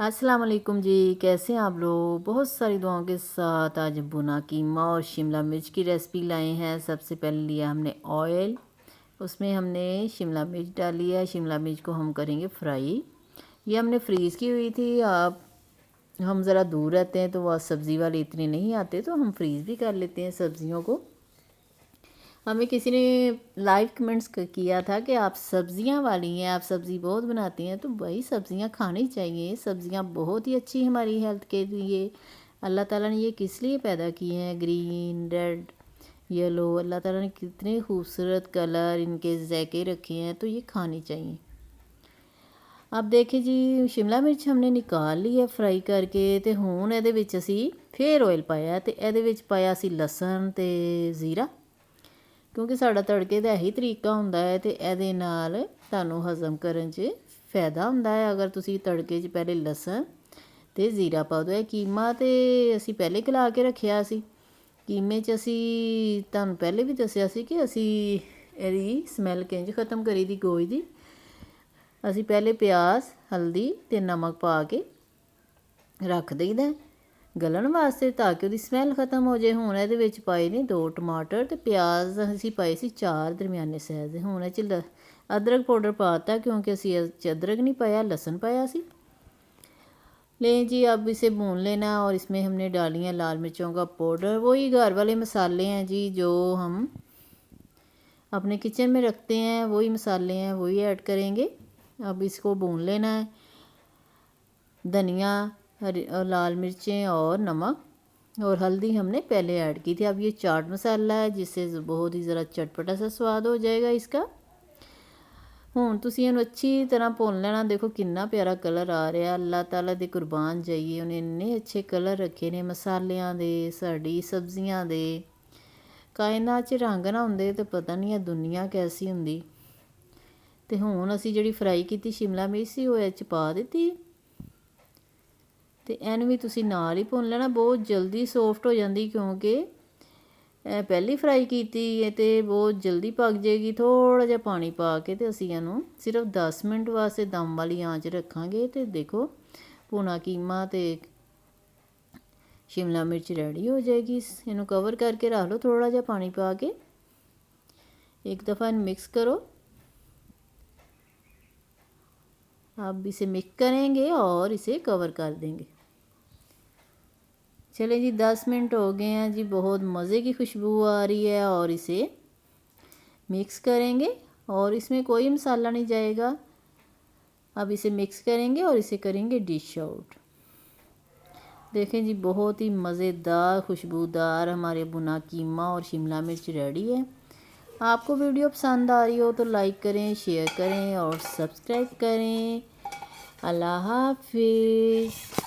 अस्सलाम वालेकुम जी। कैसे हैं आप लोग? बहुत सारी दुआओं के साथ आज भुना कीमा और शिमला मिर्च की रेसिपी लाए हैं। सबसे पहले लिया हमने ऑयल, उसमें हमने शिमला मिर्च डाली है। शिमला मिर्च को हम करेंगे फ्राई। ये हमने फ्रीज़ की हुई थी। आप हम ज़रा दूर रहते हैं तो वह सब्ज़ी वाले इतने नहीं आते, तो हम फ्रीज़ भी कर लेते हैं सब्ज़ियों को। हमें किसी ने लाइव कमेंट्स किया था कि आप सब्ज़ियां वाली हैं, आप सब्ज़ी बहुत बनाती हैं। तो भाई सब्ज़ियां खानी चाहिए। सब्ज़ियां बहुत ही अच्छी हमारी हेल्थ के लिए। अल्लाह ताला ने ये किस लिए पैदा की हैं, ग्रीन, रेड, येलो। अल्लाह ताला ने कितने खूबसूरत कलर इनके ज़ायके रखे हैं, तो ये खानी चाहिए। अब देखिए जी, शिमला मिर्च हमने निकाल ली है फ्राई करके। तो हुण ਇਹਦੇ ਵਿੱਚ ਅਸੀਂ ਫੇਰ ਆਇਲ ਪਾਇਆ ਤੇ ਇਹਦੇ ਵਿੱਚ ਪਾਇਆ ਸੀ ਲਸਣ ਤੇ ਜ਼ੀਰਾ, ਕਿਉਂਕਿ ਸਾਡਾ ਤੜਕੇ ਦਾ ਇਹੀ ਤਰੀਕਾ ਹੁੰਦਾ ਹੈ ਤੇ ਇਹਦੇ ਨਾਲ ਤੁਹਾਨੂੰ ਹਜ਼ਮ ਕਰਨ 'ਚ ਫਾਇਦਾ ਹੁੰਦਾ ਹੈ ਅਗਰ ਤੁਸੀਂ ਤੜਕੇ 'ਚ ਪਹਿਲੇ ਲਸਣ ਤੇ ਜ਼ੀਰਾ ਪਾ ਦਿਓ। ਇਹ ਕੀਮਾ ਤੇ ਅਸੀਂ ਪਹਿਲੇ ਗਲਾ ਕੇ ਰੱਖਿਆ ਸੀ। ਕੀਮੇ 'ਚ ਅਸੀਂ ਤੁਹਾਨੂੰ ਪਹਿਲੇ ਵੀ ਦੱਸਿਆ ਸੀ ਕਿ ਅਸੀਂ ਇਹਦੀ ਸਮੈਲ ਕਿੰਝ ਖਤਮ ਕਰੀ ਦੀ ਗੋਸ਼ ਦੀ। ਅਸੀਂ ਪਹਿਲੇ ਪਿਆਜ਼, ਹਲਦੀ ਤੇ ਨਮਕ ਪਾ ਕੇ ਰੱਖ ਦਈਦਾ ਗਲਣ ਵਾਸਤੇ ਤਾਂ ਕਿ ਉਹਦੀ ਸਮੈਲ ਖਤਮ ਹੋ ਜਾਏ। ਹੁਣ ਇਹਦੇ ਵਿੱਚ ਪਾਏ ਨੇ 2 ਟਮਾਟਰ ਤੇ ਪਿਆਜ਼ ਅਸੀਂ ਪਾਏ ਸੀ 4 ਦਰਮਿਆਨੇ ਸਾਈਜ਼ ਦੇ। ਹੁਣ ਇਹ 'ਚ अदरक पाउडर पाता क्योंकि असी अदरक नहीं पाया, लहसुन पाया सी। लें जी, अब इसे भून लेना और इसमें हमने डाली है लाल मिर्चों का पाउडर। वही घर वाले मसाले हैं जी जो हम अपने किचन में रखते हैं, वही मसाले हैं, वही ऐड करेंगे। अब इसको भून लेना है। धनिया, हरी और लाल मिर्चें और नमक और हल्दी हमने पहले ऐड की थी। अब ये चाट मसाला है जिससे बहुत ही ज़रा चटपटा सा स्वाद हो जाएगा इसका। ਹੁਣ ਤੁਸੀਂ ਇਹਨੂੰ ਅੱਛੀ ਤਰ੍ਹਾਂ ਭੁੰਨ ਲੈਣਾ। ਦੇਖੋ ਕਿੰਨਾ ਪਿਆਰਾ ਕਲਰ ਆ ਰਿਹਾ। ਅੱਲਾਹ ਤਾਲਾ ਦੇ ਕੁਰਬਾਨ ਜਾਈਏ, ਉਹਨੇ ਇੰਨੇ ਅੱਛੇ ਕਲਰ ਰੱਖੇ ਨੇ ਮਸਾਲਿਆਂ ਦੇ, ਸਾਡੀ ਸਬਜ਼ੀਆਂ ਦੇ। ਕਾਇਨਾਤ 'ਚ ਰੰਗ ਨਾ ਹੁੰਦੇ ਤਾਂ ਪਤਾ ਨਹੀਂ ਇਹ ਦੁਨੀਆ ਕੈਸੀ ਹੁੰਦੀ। ਤੇ ਹੁਣ ਅਸੀਂ ਜਿਹੜੀ ਫਰਾਈ ਕੀਤੀ ਸ਼ਿਮਲਾ ਮਿਰਚ ਸੀ ਉਹ ਇਹ 'ਚ ਪਾ ਦਿੱਤੀ ਤੇ ਇਹਨੂੰ ਵੀ ਤੁਸੀਂ ਨਾਲ ਹੀ ਭੁੰਨ ਲੈਣਾ। ਬਹੁਤ ਜਲਦੀ ਸੌਫਟ ਹੋ ਜਾਂਦੀ ਕਿਉਂਕਿ ਪਹਿਲੀ ਫਰਾਈ ਕੀਤੀ ਹੈ ਤੇ ਬਹੁਤ ਜਲਦੀ ਪੱਕ ਜਾਏਗੀ। ਥੋੜਾ ਜਿਹਾ ਪਾਣੀ ਪਾ ਕੇ ਤੇ ਅਸੀਂ ਇਹਨੂੰ ਸਿਰਫ 10 ਮਿੰਟ ਵਾਸਤੇ ਦਮ ਵਾਲੀ ਆਂਚ ਰੱਖਾਂਗੇ। ਤੇ ਦੇਖੋ ਭੁਨਾ ਕੀਮਾ ਤੇ शिमला मिर्च रेडी हो जाएगी। इन्हों कवर करके रख लो थोड़ा जिहा पानी पा के। एक दफ़ा इन मिक्स करो। अब इसे मिक्स करेंगे और इसे कवर कर देंगे। चले जी, 10 मिनट हो गए हैं जी। बहुत मज़े की खुशबू आ रही है और इसे मिक्स करेंगे और इसमें कोई मसाला नहीं जाएगा। अब इसे मिक्स करेंगे और इसे करेंगे डिश आउट। देखें जी, बहुत ही मज़ेदार खुशबूदार हमारे भुना कीमा और शिमला मिर्च रेडी है। आपको वीडियो पसंद आ रही हो तो लाइक करें, शेयर करें और सब्सक्राइब करें। अल्लाह हाफिज़।